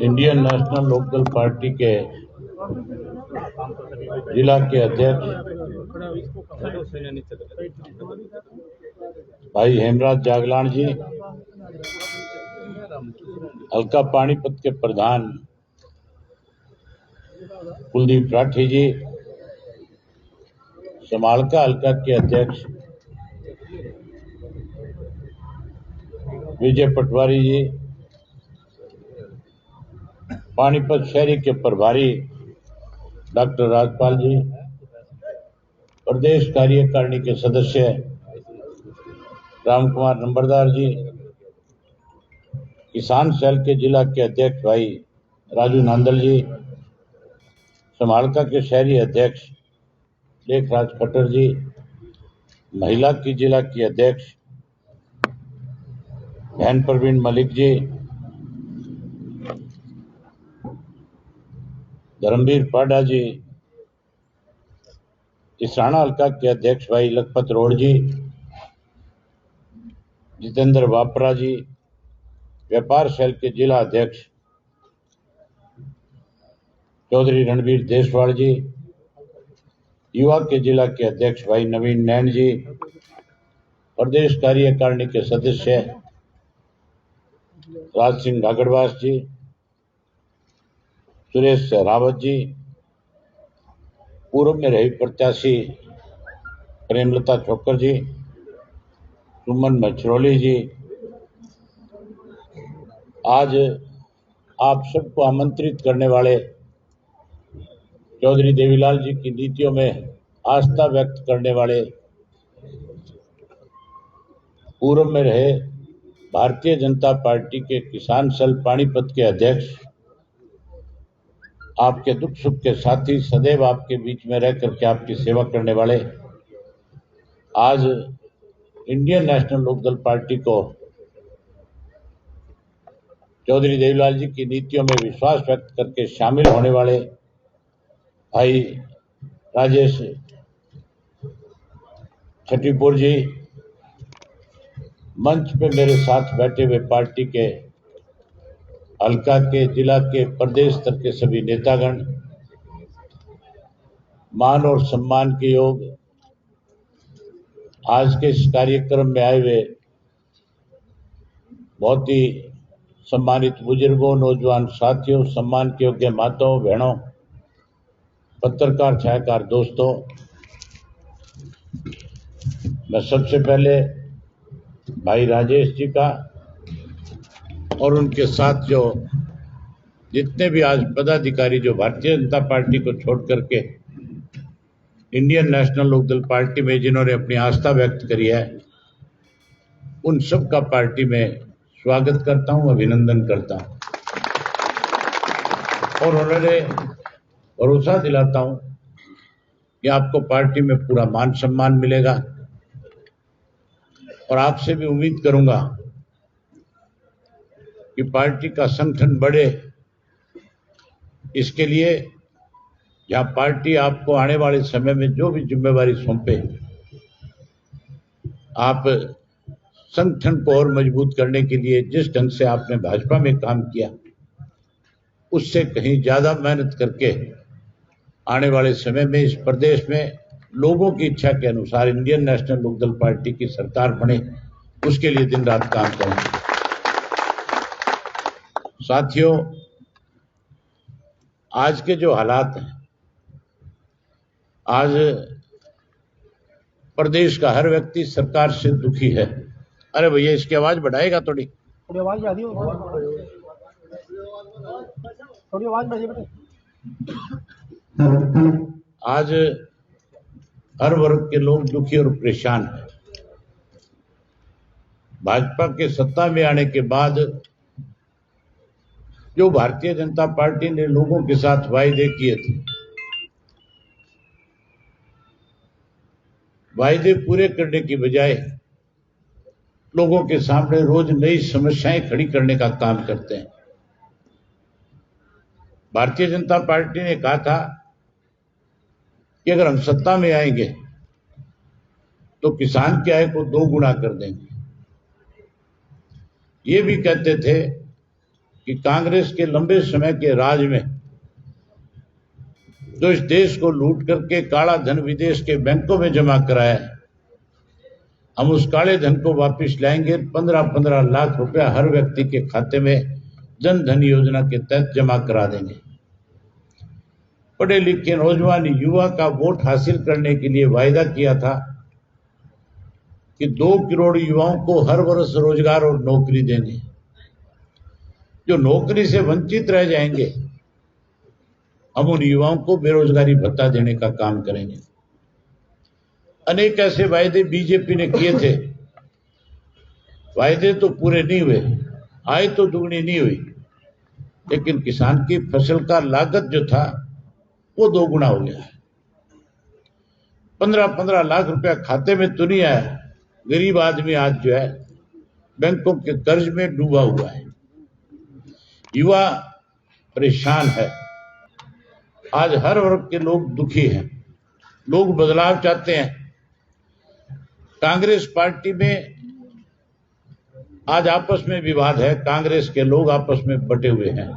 Indian national Lokdal party के जिला के अध्यक्ष भाई हेमराज जागलान जी, हल्का पानीपत के प्रधान कुलदीप राठी जी, समालका हल्का के अध्यक्ष विजय पटवारी जी, पानीपत शहरी के प्रभारी डॉक्टर राजपाल जी, प्रदेश कार्यकारिणी के सदस्य राम कुमार नंबरदार जी, किसान सेल के जिला के अध्यक्ष भाई राजू नांदल जी, समालका के शहरी अध्यक्ष लेखराज खट्टर जी, महिला की जिला की अध्यक्ष बहन प्रवीण मलिक जी, धर्मवीर पाडा जी, इसराना हल्का के अध्यक्ष भाई लखपत रोड जी, जितेंद्र वापरा जी, व्यापार सेल के जिला अध्यक्ष चौधरी रणवीर देशवाल जी, युवा के जिला के अध्यक्ष भाई नवीन नैन जी, प्रदेश कार्यकारिणी के सदस्य राज सिंह गागड़वास जी, सुरेश सहरावत जी, पूर्व में रही प्रत्याशी प्रेमलता छोकर जी, सुमन मछरौली जी, आज आप सबको आमंत्रित करने वाले चौधरी देवीलाल जी की नीतियों में आस्था व्यक्त करने वाले पूर्व में रहे भारतीय जनता पार्टी के किसान सेल पानीपत के अध्यक्ष, आपके दुख सुख के साथी, सदैव आपके बीच में रह करके आपकी सेवा करने वाले, आज इंडियन नेशनल लोकदल पार्टी को चौधरी देवीलाल जी की नीतियों में विश्वास व्यक्त करके शामिल होने वाले भाई राजेश छठीपुर जी, मंच पे मेरे साथ बैठे हुए पार्टी के हल्का के, जिला के, प्रदेश स्तर के सभी नेतागण, मान और सम्मान के योग आज के इस कार्यक्रम में आए हुए बहुत ही सम्मानित बुजुर्गों, नौजवान साथियों, सम्मान के योग्य माताओं, बहनों, पत्रकार, छायाकार दोस्तों, मैं सबसे पहले भाई राजेश जी का और उनके साथ जो जितने भी आज पदाधिकारी जो भारतीय जनता पार्टी को छोड़ करके इंडियन नेशनल लोकदल पार्टी में जिन्होंने अपनी आस्था व्यक्त करी है, उन सब का पार्टी में स्वागत करता हूं, अभिनंदन करता हूं और उन्होंने भरोसा दिलाता हूं कि आपको पार्टी में पूरा मान सम्मान मिलेगा और आपसे भी उम्मीद करूंगा कि पार्टी का संगठन बढ़े। इसके लिए जहां पार्टी आपको आने वाले समय में जो भी जिम्मेवारी सौंपे, आप संगठन को और मजबूत करने के लिए जिस ढंग से आपने भाजपा में काम किया, उससे कहीं ज्यादा मेहनत करके आने वाले समय में इस प्रदेश में लोगों की इच्छा के अनुसार इंडियन नेशनल लोकदल पार्टी की सरकार बने, उसके लिए दिन रात काम करेंगे। साथियों, आज के जो हालात हैं, आज प्रदेश का हर व्यक्ति सरकार से दुखी है। अरे भैया, इसकी आवाज बढ़ाएगा थोड़ी आवाज आ रही है, थोड़ी आवाज बढ़ाइए बेटे। आज हर वर्ग के लोग दुखी और परेशान हैं। भाजपा के सत्ता में आने के बाद जो भारतीय जनता पार्टी ने लोगों के साथ वायदे किए थे, वायदे पूरे करने की बजाय लोगों के सामने रोज नई समस्याएं खड़ी करने का काम करते हैं। भारतीय जनता पार्टी ने कहा था कि अगर हम सत्ता में आएंगे तो किसान की आय को 2 गुना कर देंगे। ये भी कहते थे कि कांग्रेस के लंबे समय के राज में जो इस देश को लूट करके काला धन विदेश के बैंकों में जमा कराया है, हम उस काले धन को वापस लाएंगे। 15-15 लाख रुपया हर व्यक्ति के खाते में जन धन योजना के तहत जमा करा देंगे। पढ़े लिखे नौजवान युवा का वोट हासिल करने के लिए वायदा किया था कि 2 करोड़ युवाओं को हर वर्ष रोजगार और नौकरी देंगे। जो नौकरी से वंचित रह जाएंगे, हम उन युवाओं को बेरोजगारी भत्ता देने का काम करेंगे। अनेक ऐसे वायदे बीजेपी ने किए थे, वायदे तो पूरे नहीं हुए, आय तो दुगनी नहीं हुई, लेकिन किसान की फसल का लागत जो था वो 2 गुना हो गया। 15-15 लाख रुपया खाते में तो नहीं आया। गरीब आदमी आज जो है बैंकों के कर्ज में डूबा हुआ है। युवा परेशान है। आज हर वर्ग के लोग दुखी हैं। लोग बदलाव चाहते हैं। कांग्रेस पार्टी में आज आपस में विवाद है। कांग्रेस के लोग आपस में बटे हुए हैं।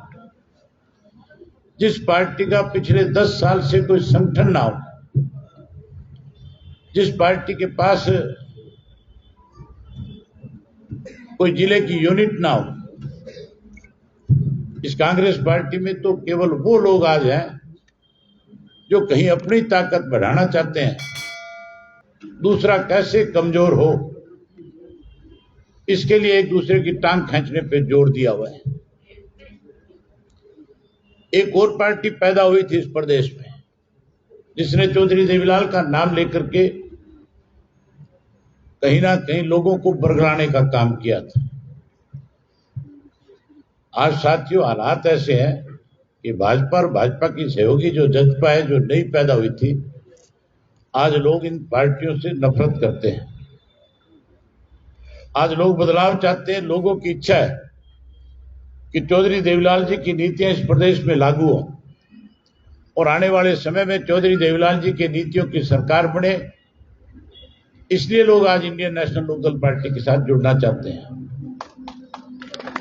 जिस पार्टी का पिछले 10 साल से कोई संगठन ना हो, जिस पार्टी के पास कोई जिले की यूनिट ना हो, इस कांग्रेस पार्टी में तो केवल वो लोग आज हैं जो कहीं अपनी ताकत बढ़ाना चाहते हैं, दूसरा कैसे कमजोर हो इसके लिए एक दूसरे की टांग खींचने पे जोर दिया हुआ है। एक और पार्टी पैदा हुई थी इस प्रदेश में, जिसने चौधरी देवीलाल का नाम लेकर के कहीं ना कहीं लोगों को बरगलाने का काम किया था। आज साथियों, हालात ऐसे हैं कि भाजपा और भाजपा की सहयोगी जो जजपा है, जो नई पैदा हुई थी, आज लोग इन पार्टियों से नफरत करते हैं। आज लोग बदलाव चाहते हैं। लोगों की इच्छा है कि चौधरी देवीलाल जी की नीतियां इस प्रदेश में लागू हो और आने वाले समय में चौधरी देवीलाल जी की नीतियों की सरकार बने। इसलिए लोग आज इंडियन नेशनल लोकदल पार्टी के साथ जुड़ना चाहते हैं।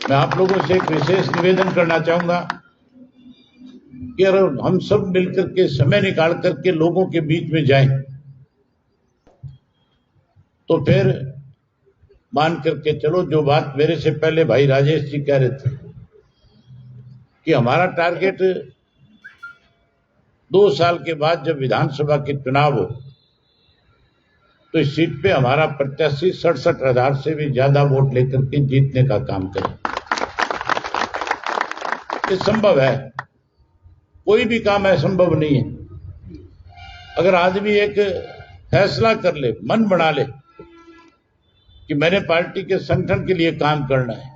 मैं आप लोगों से एक विशेष निवेदन करना चाहूंगा कि अगर हम सब मिलकर के समय निकाल करके लोगों के बीच में जाएं, तो फिर मान करके चलो, जो बात मेरे से पहले भाई राजेश जी कह रहे थे कि हमारा टारगेट 2 साल के बाद जब विधानसभा के चुनाव हो तो इस सीट पे हमारा प्रत्याशी 67,000 से भी ज्यादा वोट लेकर के जीतने का काम करे। ये संभव है। कोई भी काम असंभव नहीं है। अगर आदमी एक फैसला कर ले, मन बना ले कि मैंने पार्टी के संगठन के लिए काम करना है,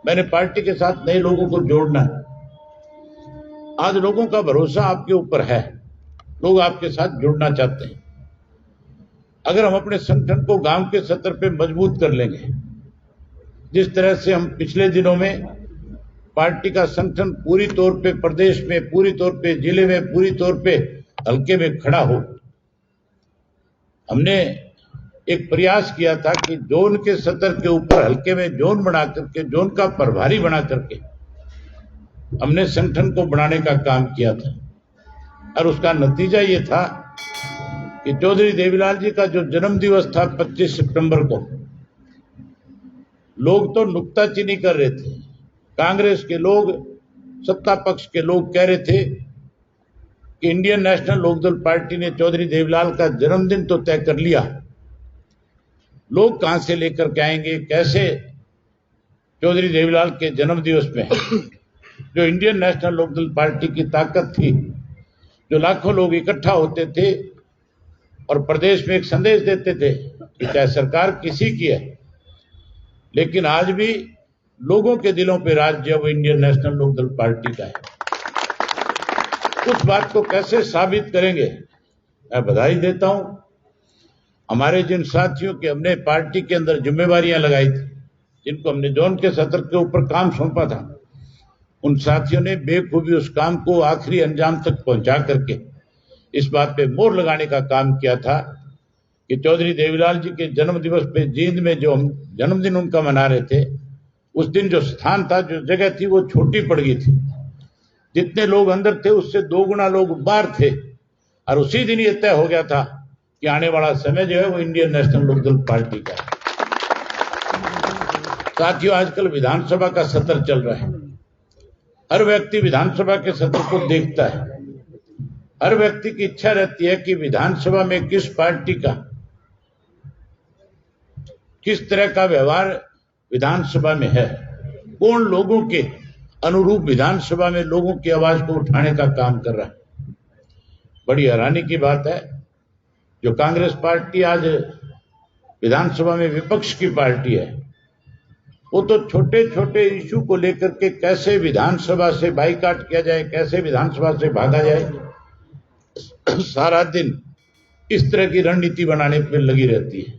मैंने पार्टी के साथ नए लोगों को जोड़ना है, आज लोगों का भरोसा आपके ऊपर है। लोग आपके साथ जुड़ना चाहते हैं। अगर हम अपने संगठन को गांव के स्तर पे मजबूत कर लेंगे, जिस तरह से हम पिछले दिनों में पार्टी का संगठन पूरी तौर पे प्रदेश में, पूरी तौर पे जिले में, पूरी तौर पे हल्के में खड़ा हो, हमने एक प्रयास किया था कि जोन के स्तर के ऊपर हल्के में जोन बना करके, जोन का प्रभारी बना करके हमने संगठन को बनाने का काम किया था। और उसका नतीजा ये था कि चौधरी देवीलाल जी का जो जन्म दिवस था 25 सितंबर को, लोग तो नुक्ताचीनी कर रहे थे। कांग्रेस के लोग, सत्ता पक्ष के लोग कह रहे थे कि इंडियन नेशनल लोकदल पार्टी ने चौधरी देवीलाल का जन्मदिन तो तय कर लिया, लोग कहां से लेकर के आएंगे, कैसे चौधरी देवीलाल के जन्म दिवस में जो इंडियन नेशनल लोकदल पार्टी की ताकत थी, जो लाखों लोग इकट्ठा होते थे और प्रदेश में एक संदेश देते थे कि चाहे सरकार किसी की है, लेकिन आज भी लोगों के दिलों पे राज्य वो इंडियन नेशनल लोकदल पार्टी का है। उस बात को कैसे साबित करेंगे? मैं बधाई देता हूं हमारे जिन साथियों के हमने पार्टी के अंदर जिम्मेवारियां लगाई थी, जिनको हमने जोन के सत्र के ऊपर काम सौंपा था, उन साथियों ने बेखूबी उस काम को आखिरी अंजाम तक पहुंचा करके इस बात पे मोहर लगाने का काम किया था कि चौधरी देवीलाल जी के जन्म दिवस पे जींद में जो हम जन्मदिन उनका मना रहे थे, उस दिन जो स्थान था, जो जगह थी, वो छोटी पड़ गई थी। जितने लोग अंदर थे उससे 2 गुना लोग बाहर थे। और उसी दिन ये तय हो गया था कि आने वाला समय जो है वो इंडियन नेशनल लोकदल पार्टी का है। साथियों, आजकल विधानसभा का सत्र चल रहा है। हर व्यक्ति विधानसभा के सत्र को देखता है। हर व्यक्ति की इच्छा रहती है कि विधानसभा में किस पार्टी का, किस तरह का व्यवहार विधानसभा में है, कौन लोगों के अनुरूप विधानसभा में लोगों की आवाज को उठाने का काम कर रहा है। बड़ी हैरानी की बात है, जो कांग्रेस पार्टी आज विधानसभा में विपक्ष की पार्टी है, वो तो छोटे छोटे इश्यू को लेकर के कैसे विधानसभा से बाइकाट किया जाए, कैसे विधानसभा से भागा जाए, सारा दिन इस तरह की रणनीति बनाने पर लगी रहती है।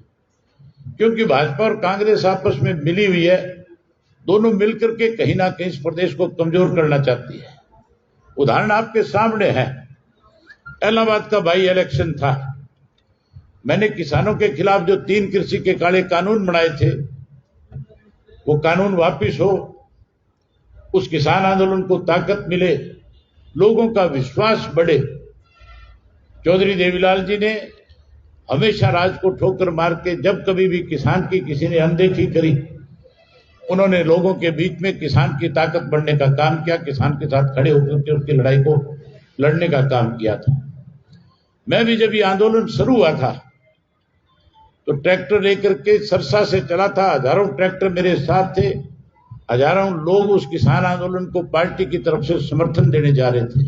क्योंकि भाजपा और कांग्रेस आपस में मिली हुई है, दोनों मिलकर के कहीं ना कहीं इस प्रदेश को कमजोर करना चाहती है। उदाहरण आपके सामने है, इलाहाबाद का बाई इलेक्शन था। मैंने किसानों के खिलाफ जो 3 कृषि के काले कानून बनाए थे, वो कानून वापिस हो, उस किसान आंदोलन को ताकत मिले, लोगों का विश्वास बढ़े। चौधरी देवीलाल जी ने हमेशा राज को ठोकर मार के, जब कभी भी किसान की किसी ने अनदेखी करी, उन्होंने लोगों के बीच में किसान की ताकत बढ़ने का काम किया, किसान के साथ खड़े होकर के उसकी लड़ाई को लड़ने का काम किया था। मैं भी जब ये आंदोलन शुरू हुआ था तो ट्रैक्टर लेकर के सरसा से चला था, हजारों ट्रैक्टर मेरे साथ थे, हजारों लोग उस किसान आंदोलन को पार्टी की तरफ से समर्थन देने जा रहे थे।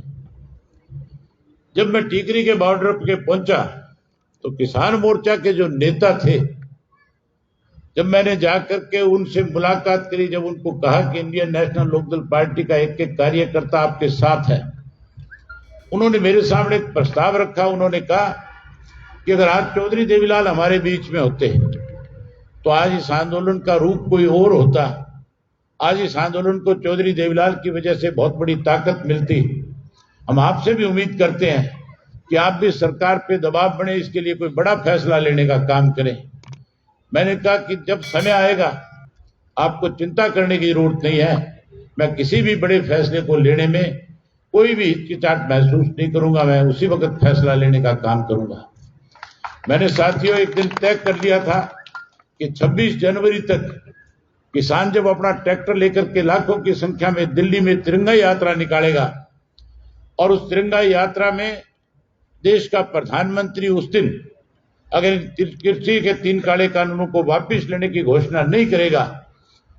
जब मैं टीकरी के बॉर्डर पे पहुंचा तो किसान मोर्चा के जो नेता थे, जब मैंने जाकर के उनसे मुलाकात करी, जब उनको कहा कि इंडियन नेशनल लोकदल पार्टी का एक एक कार्यकर्ता आपके साथ है, उन्होंने मेरे सामने एक प्रस्ताव रखा। उन्होंने कहा कि अगर आज चौधरी देवीलाल हमारे बीच में होते तो आज इस आंदोलन का रूप कोई और होता। आज इस आंदोलन को चौधरी देवीलाल की वजह से बहुत बड़ी ताकत मिलती। हम आपसे भी उम्मीद करते हैं कि आप भी सरकार पे दबाव बने, इसके लिए कोई बड़ा फैसला लेने का काम करें। मैंने कहा कि जब समय आएगा आपको चिंता करने की जरूरत नहीं है, मैं किसी भी बड़े फैसले को लेने में कोई भी हिचकिचाहट महसूस नहीं करूंगा, मैं उसी वक्त फैसला लेने का काम करूंगा। मैंने साथियों एक दिन तय कर लिया था कि 26 जनवरी तक किसान जब अपना ट्रैक्टर लेकर के लाखों की संख्या में दिल्ली में तिरंगा यात्रा निकालेगा और उस तिरंगा यात्रा में देश का प्रधानमंत्री उस दिन अगर कृषि के 3 काले कानूनों को वापस लेने की घोषणा नहीं करेगा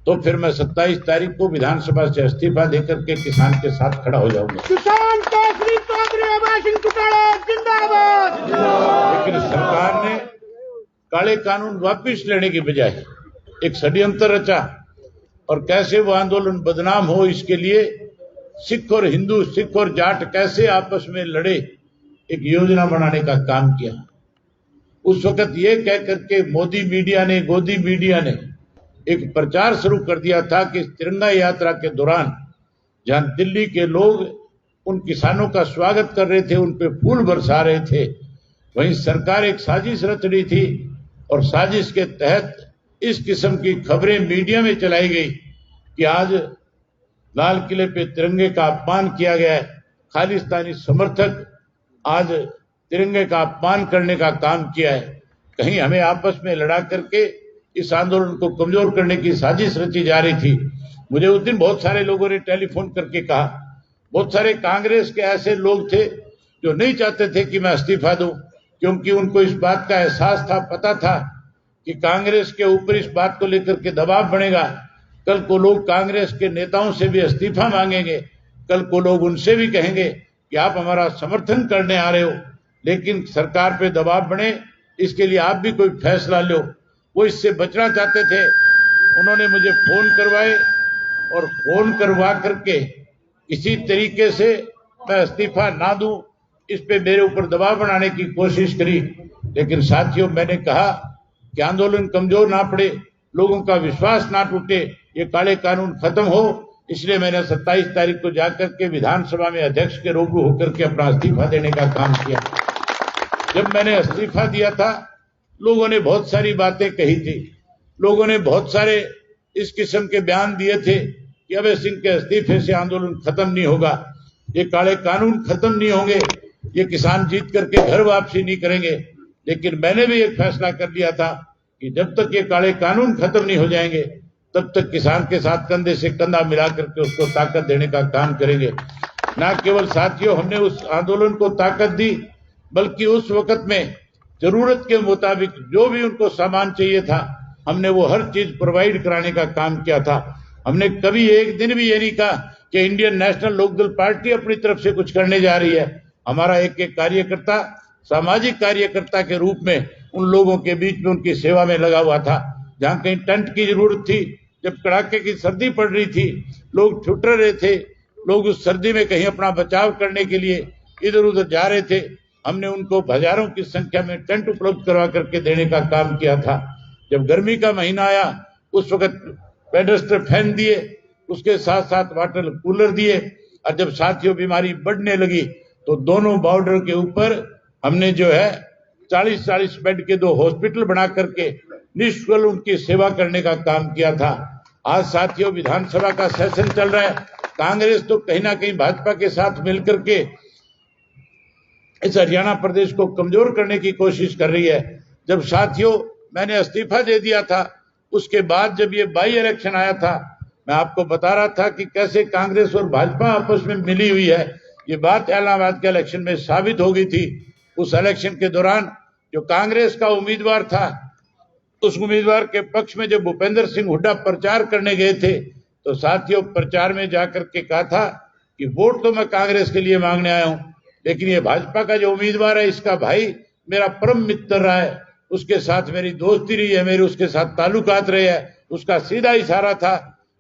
तो फिर मैं 27 तारीख को विधानसभा से इस्तीफा देकर के किसान के साथ खड़ा हो जाऊंगा। किसान केसरी चौधरी अभय सिंह चौटाला जिंदाबाद। लेकिन सरकार ने काले कानून वापस लेने की बजाय एक षड्यंत्र रचा और कैसे वो आंदोलन बदनाम हो, इसके लिए सिख और हिंदू, सिख और जाट कैसे आपस में लड़े, एक योजना बनाने का काम किया। उस वक्त ये कह करके मोदी मीडिया ने, गोदी मीडिया ने एक प्रचार शुरू कर दिया था कि तिरंगा यात्रा के दौरान जहां दिल्ली के लोग उन किसानों का स्वागत कर रहे थे, उन पे फूल बरसा रहे थे, वहीं सरकार एक साजिश रच रही थी और साजिश के तहत इस किस्म की खबरें मीडिया में चलाई गई कि आज लाल किले पे तिरंगे का अपमान किया गया है, खालिस्तानी समर्थक आज तिरंगे का अपमान करने का काम किया है। कहीं हमें आपस में लड़ा करके इस आंदोलन को कमजोर करने की साजिश रची जा रही थी। मुझे उस दिन बहुत सारे लोगों ने टेलीफोन करके कहा, बहुत सारे कांग्रेस के ऐसे लोग थे जो नहीं चाहते थे कि मैं इस्तीफा दूं, क्योंकि उनको इस बात का एहसास था, पता था कि कांग्रेस के ऊपर इस बात को लेकर के दबाव बढ़ेगा। कल को लोग कांग्रेस के नेताओं से भी इस्तीफा मांगेंगे, कल को लोग उनसे भी कहेंगे कि आप हमारा समर्थन करने आ रहे हो, लेकिन सरकार पे दबाव बने, इसके लिए आप भी कोई फैसला लो। वो इससे बचना चाहते थे। उन्होंने मुझे फोन करवाए और फोन करवा करके इसी तरीके से मैं इस्तीफा ना दूं, इस पे मेरे ऊपर दबाव बनाने की कोशिश करी। लेकिन साथियों, मैंने कहा कि आंदोलन कमजोर ना पड़े, लोगों का विश्वास ना टूटे, ये काले कानून खत्म हो, इसलिए मैंने 27 तारीख को जाकर के विधानसभा में अध्यक्ष के रूबरू होकर के अपना इस्तीफा देने का काम किया। जब मैंने इस्तीफा दिया था, लोगों ने बहुत सारी बातें कही थी, लोगों ने बहुत सारे इस किस्म के बयान दिए थे कि अभय सिंह के इस्तीफे से आंदोलन खत्म नहीं होगा, ये काले कानून खत्म नहीं होंगे, ये किसान जीत करके घर वापसी नहीं करेंगे। लेकिन मैंने भी एक फैसला कर लिया था कि जब तक ये काले कानून खत्म नहीं हो जाएंगे तब तक किसान के साथ कंधे से कंधा मिला करके उसको ताकत देने का काम करेंगे। न केवल साथियों हमने उस आंदोलन को ताकत दी, बल्कि उस वक्त में जरूरत के मुताबिक जो भी उनको सामान चाहिए था हमने वो हर चीज प्रोवाइड कराने का काम किया था। हमने कभी एक दिन भी ये नहीं कहा कि इंडियन नेशनल लोकदल पार्टी अपनी तरफ से कुछ करने जा रही है। हमारा एक एक कार्यकर्ता सामाजिक कार्यकर्ता के रूप में उन लोगों के बीच में उनकी सेवा में लगा हुआ था। जहां कहीं टेंट की जरूरत थी, जब कड़ाके की सर्दी पड़ रही थी, लोग छुट रहे थे, लोग उस सर्दी में कहीं अपना बचाव करने के लिए इधर उधर जा रहे थे, हमने उनको हजारों की संख्या में टेंट उपलब्ध करवा करके देने का काम किया था। जब गर्मी का महीना आया उस वक्त पेडेस्टर फैन दिए, उसके साथ साथ वाटर कूलर दिए, और जब साथियों बीमारी बढ़ने लगी तो दोनों बॉर्डर के ऊपर हमने जो है 40-40 बेड के 2 हॉस्पिटल बना करके निःशुल्क उनकी सेवा करने का काम किया था। आज साथियों विधानसभा का सेशन चल रहा है, कांग्रेस तो कहीं ना कहीं भाजपा के साथ मिलकर के इस हरियाणा प्रदेश को कमजोर करने की कोशिश कर रही है। जब साथियों मैंने इस्तीफा दे दिया था, उसके बाद जब ये बाई इलेक्शन आया था, मैं आपको बता रहा था कि कैसे कांग्रेस और भाजपा आपस में मिली हुई है। ये बात इलाहाबाद के इलेक्शन में साबित हो गई थी। उस इलेक्शन के दौरान जो कांग्रेस का उम्मीदवार था, उस उम्मीदवार के पक्ष में जब भूपेंद्र सिंह हुड्डा प्रचार करने गए थे तो साथियों प्रचार में जाकर के कहा था कि वोट तो मैं कांग्रेस के लिए मांगने आया हूं, लेकिन ये भाजपा का जो उम्मीदवार है इसका भाई मेरा परम मित्र रहा है, उसके साथ मेरी दोस्ती रही है, मेरे उसके साथ ताल्लुकात रहे हैं। उसका सीधा इशारा था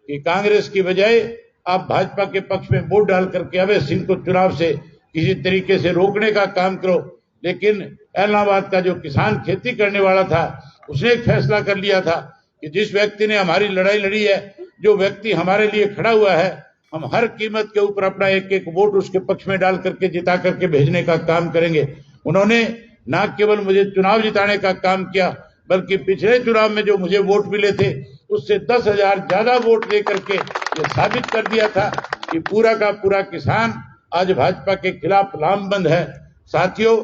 कि कांग्रेस की बजाय आप भाजपा के पक्ष में वोट डाल करके अभय सिंह को चुनाव से किसी तरीके से रोकने का काम करो। लेकिन इलाहाबाद का जो किसान खेती करने वाला था उसने एक फैसला कर लिया था कि जिस व्यक्ति ने हमारी लड़ाई लड़ी है, जो व्यक्ति हमारे लिए खड़ा हुआ है, हम हर कीमत के ऊपर अपना एक एक वोट उसके पक्ष में डाल करके जिता करके भेजने का काम करेंगे। उन्होंने न केवल मुझे चुनाव जिताने का काम किया, बल्कि पिछले चुनाव में जो मुझे वोट मिले थे उससे 10,000 ज्यादा वोट लेकर के ये साबित कर दिया था कि पूरा का पूरा किसान आज भाजपा के खिलाफ लामबंद है। साथियों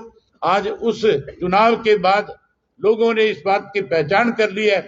आज उस चुनाव के बाद लोगों ने इस बात की पहचान कर ली है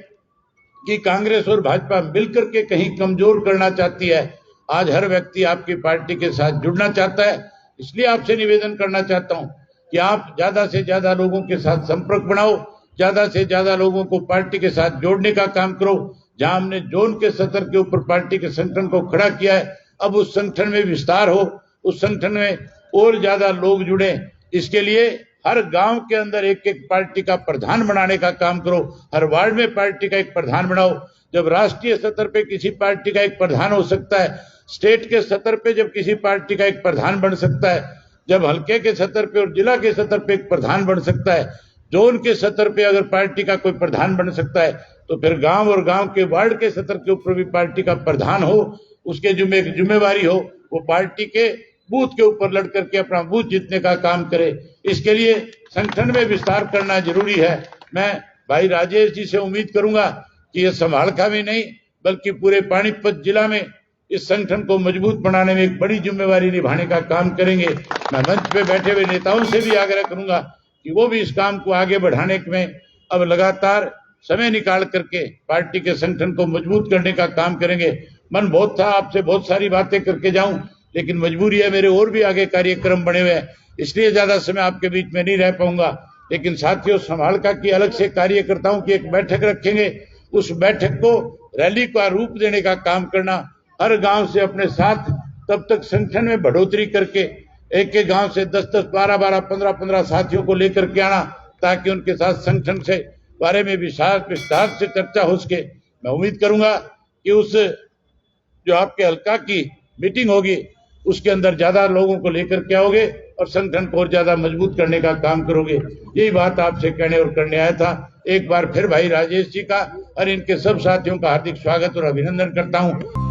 कि कांग्रेस और भाजपा मिलकर के कहीं कमजोर करना चाहती है। आज हर व्यक्ति आपकी पार्टी के साथ जुड़ना चाहता है। इसलिए आपसे निवेदन करना चाहता हूं कि आप ज्यादा से ज्यादा लोगों के साथ संपर्क बनाओ, ज्यादा से ज्यादा लोगों को पार्टी के साथ जोड़ने का काम करो। जहां हमने जोन के स्तर के ऊपर पार्टी के संगठन को खड़ा किया है, अब उस संगठन में विस्तार हो, उस संगठन में और ज्यादा लोग जुड़े। इसके लिए हर गांव के अंदर एक एक पार्टी का प्रधान बनाने का काम करो, हर वार्ड में पार्टी का एक प्रधान बनाओ। जब राष्ट्रीय स्तर पे किसी पार्टी का एक प्रधान हो सकता है, स्टेट के स्तर पे जब किसी पार्टी का एक प्रधान बन सकता है, जब हल्के के स्तर पे और जिला के स्तर पे एक प्रधान बन सकता है, जोन के स्तर पे अगर पार्टी का कोई प्रधान बन सकता है, तो फिर गांव और गांव के वार्ड के स्तर के ऊपर भी पार्टी का प्रधान हो, उसके जिम्मेवारी हो, वो पार्टी के बूथ के ऊपर लड़ करके अपना बूथ जीतने का काम करे। इसके लिए संगठन में विस्तार करना जरूरी है। मैं भाई राजेश जी से उम्मीद करूंगा कि ये संभालखा में नहीं बल्कि पूरे पानीपत जिला में इस संगठन को मजबूत बनाने में एक बड़ी जिम्मेवारी निभाने का काम करेंगे। मैं मंच पे बैठे हुए नेताओं से भी आग्रह करूंगा कि वो भी इस काम को आगे बढ़ाने में अब लगातार समय निकाल करके पार्टी के संगठन को मजबूत करने का काम करेंगे। मन बहुत था आपसे बहुत सारी बातें करके जाऊं, लेकिन मजबूरी है, मेरे और भी आगे कार्यक्रम बने हुए हैं, इसलिए ज्यादा समय आपके बीच में नहीं रह पाऊंगा। लेकिन साथियों संभालका की अलग से कार्यकर्ताओं की एक बैठक रखेंगे, उस बैठक को रैली का रूप देने का काम करना, हर गांव से अपने साथ तब तक संगठन में बढ़ोतरी करके एक एक गांव से 10-10, 12-12, 15-15 साथियों को लेकर के आना, ताकि उनके साथ संगठन से बारे में विस्तार से चर्चा हो सके। मैं उम्मीद करूंगा कि उस जो आपके हल्का की मीटिंग होगी उसके अंदर ज्यादा लोगों को लेकर के आओगे और संगठन को और ज्यादा मजबूत करने का काम करोगे। यही बात आपसे कहने और करने आया था। एक बार फिर भाई राजेश जी का और इनके सब साथियों का हार्दिक स्वागत और अभिनंदन करता हूं।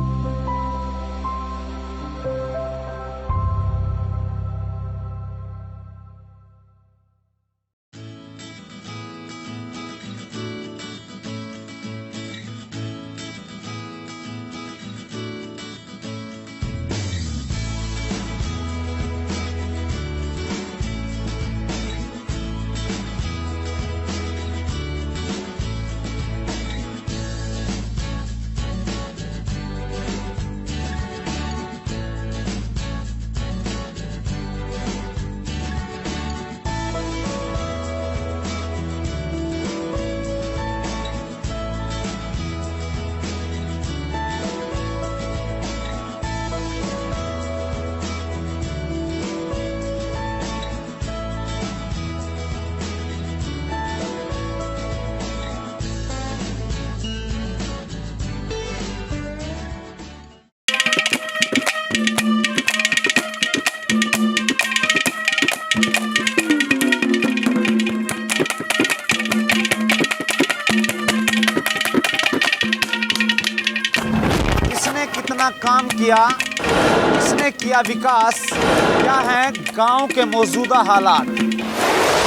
किया, किसने किया विकास, क्या है गांव के मौजूदा हालात।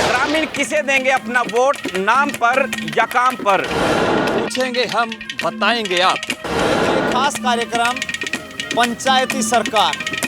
ग्रामीण किसे देंगे अपना वोट, नाम पर या काम पर? पूछेंगे हम, बताएंगे आप। ये खास कार्यक्रम पंचायती सरकार।